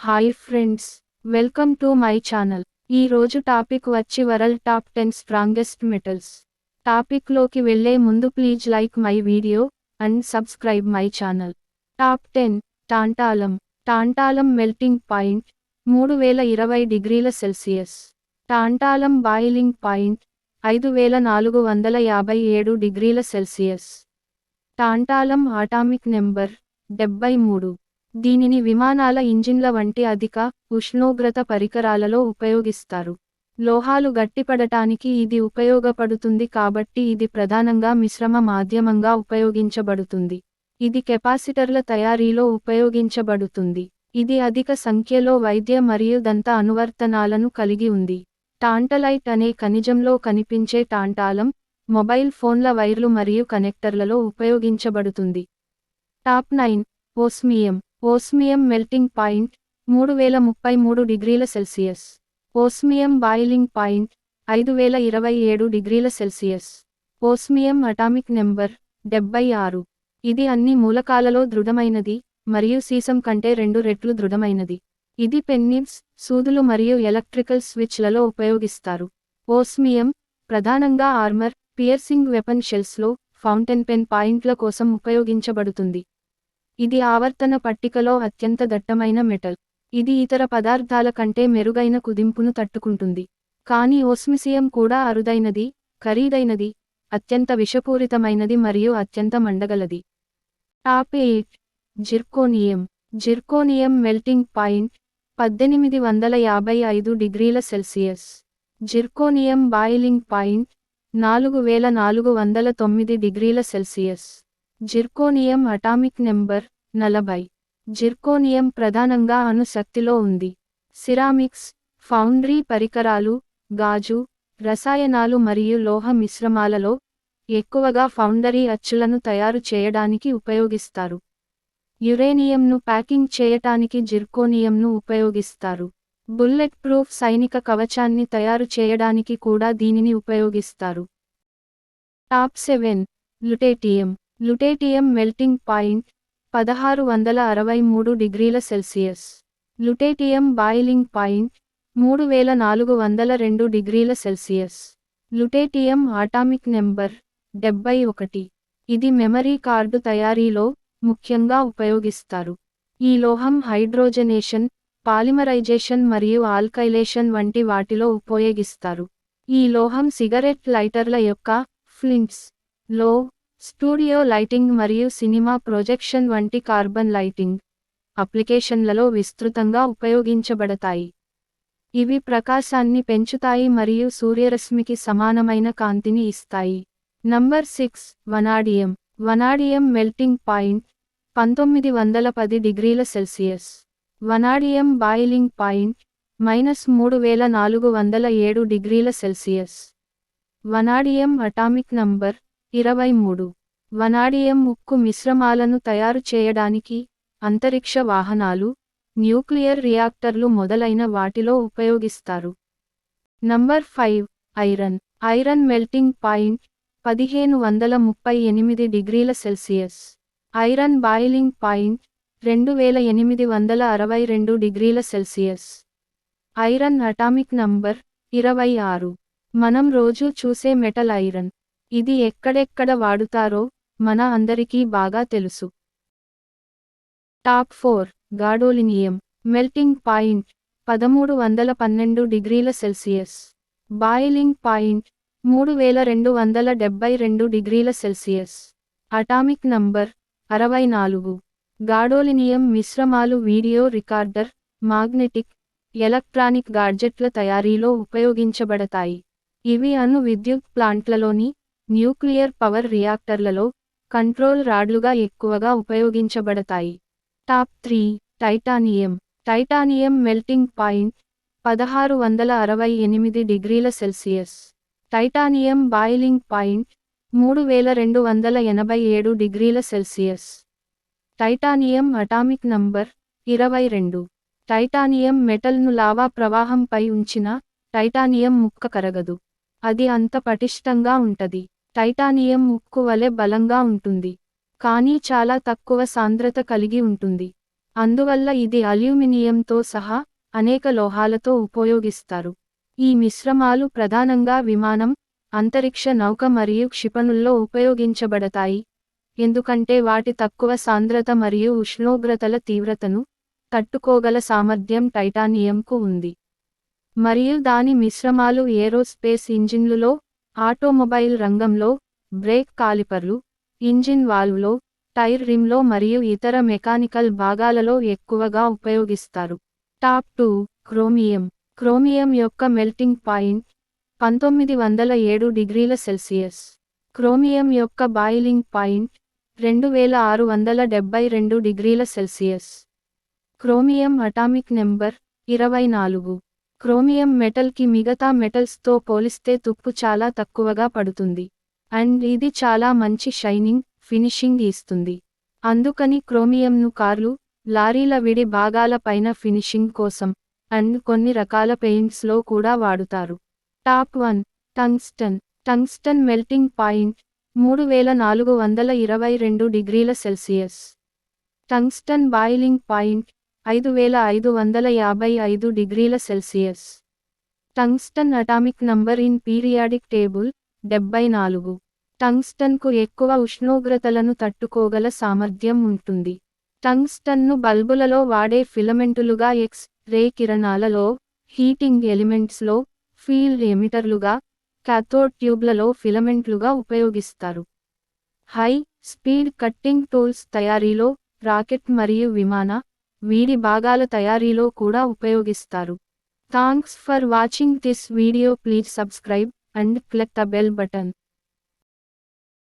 Hi friends, welcome to my channel. ఈ రోజు topic వచ్చి వరల్డ్ టాప్ 10 స్ట్రాంగెస్ట్ మెటల్స్. టాపిక్లోకి వెళ్లే ముందు please like my video and subscribe my channel. Top 10 టాంటాలం. టాంటాలం melting point 3020 డిగ్రీల Celsius. టాంటాలం boiling point 5457 డిగ్రీల Celsius. టాంటాలం atomic number 73. దీనిని విమానాల ఇంజిన్ల వంటి అధిక ఉష్ణోగ్రత పరికరాలలో ఉపయోగిస్తారు. లోహాలు గట్టిపడటానికి ఇది ఉపయోగపడుతుంది కాబట్టి ఇది ప్రధానంగా మిశ్రమ మాధ్యమంగా ఉపయోగించబడుతుంది. ఇది కెపాసిటర్ల తయారీలో ఉపయోగించబడుతుంది. ఇది అధిక సంఖ్యలో వైద్య మరియు దంత అనువర్తనాలను కలిగి ఉంది. టాంటలైట్ అనే ఖనిజంలో కనిపించే టాంటాలం మొబైల్ ఫోన్ల వైర్లు మరియు కనెక్టర్లలో ఉపయోగించబడుతుంది. Top 9 osmium. Osmium melting point 3033 డిగ్రీల సెల్సియస్. ఓస్మియం బాయిలింగ్ పాయింట్ 5027 డిగ్రీల సెల్సియస్. Osmium atomic number 76. ఇది అన్ని మూలకాలలో దృఢమైనది మరియు సీసం కంటే 2 రెట్లు దృఢమైనది. ఇది పెన్నిబ్స్, సూదులు మరియు ఎలక్ట్రికల్ స్విచ్లలో ఉపయోగిస్తారు. ఓస్మియం ప్రధానంగా ఆర్మర్, పియర్సింగ్ వెపన్ షెల్స్లో, ఫౌంటైన్ పెన్ పాయింట్ల కోసం ఉపయోగించబడుతుంది. ఇది ఆవర్తన పట్టికలో అత్యంత దట్టమైన మెటల్. ఇది ఇతర పదార్థాల కంటే మెరుగైన కుదింపును తట్టుకుంటుంది. కానీ ఓస్మిసియం కూడా అరుదైనది, ఖరీదైనది, అత్యంత విషపూరితమైనది మరియు అత్యంత మండగలది. Top 8 zirconium. Zirconium melting point 1855 డిగ్రీల సెల్సియస్. జిర్కోనియం బాయిలింగ్ పాయింట్ 4409 డిగ్రీల Celsius. Zirconium atomic number 40. Zirconium ప్రధానంగా అణు శక్తిలో ఉంది. సిరామిక్స్, ఫౌండ్రీ పరికరాలు, గాజు, రసాయనాలు మరియు లోహ మిశ్రమాలలో, ఎక్కువగా ఫౌండరీ అచ్చులను తయారు చేయడానికి ఉపయోగిస్తారు. యురేనియంను ప్యాకింగ్ చేయటానికి జిర్కోనియంను ఉపయోగిస్తారు. బుల్లెట్ ప్రూఫ్ సైనిక కవచాన్ని తయారు చేయడానికి కూడా దీనిని ఉపయోగిస్తారు. టాప్ 7 లుటేటియం. లుటేటియం మెల్టింగ్ పాయింట్ 1663 డిగ్రీల సెల్సియస్. లుటేటియం బాయిలింగ్ పాయింట్ 3402 డిగ్రీల సెల్సియస్. లుటేటియం atomic number 71. ఇది మెమరీ కార్డు తయారీలో ముఖ్యంగా ఉపయోగిస్తారు. ఈ లోహం హైడ్రోజనేషన్, పాలిమరైజేషన్ మరియు ఆల్కైలేషన్ వంటి వాటిలో ఉపయోగిస్తారు. ఈ లోహం సిగరెట్ లైటర్ల యొక్క ఫ్లింట్స్ లో, స్టూడియో లైటింగ్ మరియు సినిమా ప్రొజెక్షన్ వంటి కార్బన్ లైటింగ్ అప్లికేషన్లలో విస్తృతంగా ఉపయోగించబడతాయి. ఇవి ప్రకాశాన్ని పెంచుతాయి మరియు సూర్యరశ్మికి సమానమైన కాంతిని ఇస్తాయి. Number 6 vanadium. Vanadium melting point 1910 డిగ్రీల సెల్సియస్. వనాడియం బాయిలింగ్ పాయింట్ -3407 డిగ్రీల Celsius. Vanadium atomic number 23. Vanadium ఉక్కు మిశ్రమాలను తయారు చేయడానికి, అంతరిక్ష వాహనాలు, న్యూక్లియర్ రియాక్టర్లు మొదలైన వాటిలో ఉపయోగిస్తారు. Number 5 iron. Iron melting point 1538 డిగ్రీల సెల్సియస్. ఐరన్ బాయిలింగ్ పాయింట్ 2862 డిగ్రీల సెల్సియస్. Iron atomic number 26. మనం రోజూ చూసే మెటల్ ఐరన్. ఇది ఎక్కడెక్కడ వాడుతారో మన అందరికీ బాగా తెలుసు. Top 4 gadolinium. మెల్టింగ్ పాయింట్ 1312 డిగ్రీల సెల్సియస్. బాయిలింగ్ పాయింట్ 3272 డిగ్రీల సెల్సియస్. Atomic number 64. గాడోలినియం మిశ్రమాలు వీడియో రికార్డర్, మాగ్నెటిక్, ఎలక్ట్రానిక్ గాడ్జెట్ల తయారీలో ఉపయోగించబడతాయి. ఇవి అణు విద్యుత్ ప్లాంట్లలోని, న్యూక్లియర్ పవర్ రియాక్టర్లలో, కంట్రోల్ రాడ్లుగా ఎక్కువగా ఉపయోగించబడతాయి. Top 3 titanium. Titanium melting point 1668 డిగ్రీల సెల్సియస్. టైటానియం బాయిలింగ్ పాయింట్ 3287 డిగ్రీల Celsius. Titanium atomic number 22. Titanium మెటల్ను లావా ప్రవాహంపై ఉంచినా టైటానియం ముక్క కరగదు. అది అంత పటిష్టంగా ఉంటది. టైటానియం ఉక్కు వలె బలంగా ఉంటుంది, కానీ చాలా తక్కువ సాంద్రత కలిగి ఉంటుంది. అందువల్ల ఇది అల్యూమినియంతో సహా అనేక లోహాలతో ఉపయోగిస్తారు. ఈ మిశ్రమాలు ప్రధానంగా విమానం, అంతరిక్ష నౌక మరియు క్షిపణుల్లో ఉపయోగించబడతాయి, ఎందుకంటే వాటి తక్కువ సాంద్రత మరియు ఉష్ణోగ్రతల తీవ్రతను తట్టుకోగల సామర్థ్యం టైటానియంకు ఉంది. మరియు దాని మిశ్రమాలు ఏరోస్పేస్ ఇంజిన్లులో, ఆటోమొబైల్ రంగంలో, బ్రేక్ కాలిపర్లు, ఇంజిన్ వాల్వ్లో, టైర్ రిమ్లో మరియు ఇతర మెకానికల్ భాగాలలో ఎక్కువగా ఉపయోగిస్తారు. Top 2 chromium. క్రోమియం యొక్క మెల్టింగ్ పాయింట్ 1907 డిగ్రీల సెల్సియస్. క్రోమియం యొక్క బాయిలింగ్ పాయింట్ 2672 డిగ్రీల Celsius. Chromium atomic number 24. Chromium మెటల్కి మిగతా మెటల్స్తో పోలిస్తే తుప్పు చాలా తక్కువగా పడుతుంది. అండ్ ఇది చాలా మంచి షైనింగ్, ఫినిషింగ్ ఇస్తుంది. అందుకని క్రోమియంను కార్లు, లారీల విడి భాగాల పైన ఫినిషింగ్ కోసం, అండ్ కొన్ని రకాల పెయింట్స్లో కూడా వాడుతారు. Top 1 tungsten. Tungsten melting point 3422 డిగ్రీల సెల్సియస్. టంగ్స్టన్ బాయిలింగ్ పాయింట్ 5555 డిగ్రీల Celsius. Tungsten atomic number in periodic table 74. టంగ్స్టన్కు ఎక్కువ ఉష్ణోగ్రతలను తట్టుకోగల సామర్థ్యం ఉంటుంది. టంగ్స్టన్ను బల్బులలో వాడే ఫిలమెంటులుగా, ఎక్స్-రే కిరణాలలో, హీటింగ్ ఎలిమెంట్స్లో, ఫీల్డ్ ఎమిటర్లుగా, కాథోడ్ ట్యూబ్లలో ఫిలమెంట్లుగా ఉపయోగిస్తారు. హై స్పీడ్ కట్టింగ్ టూల్స్ తయారీలో, రాకెట్ మరియు విమాన, వీడి భాగాల తయారీలో కూడా ఉపయోగిస్తారు. Thanks for watching this video. Please subscribe and click the bell button.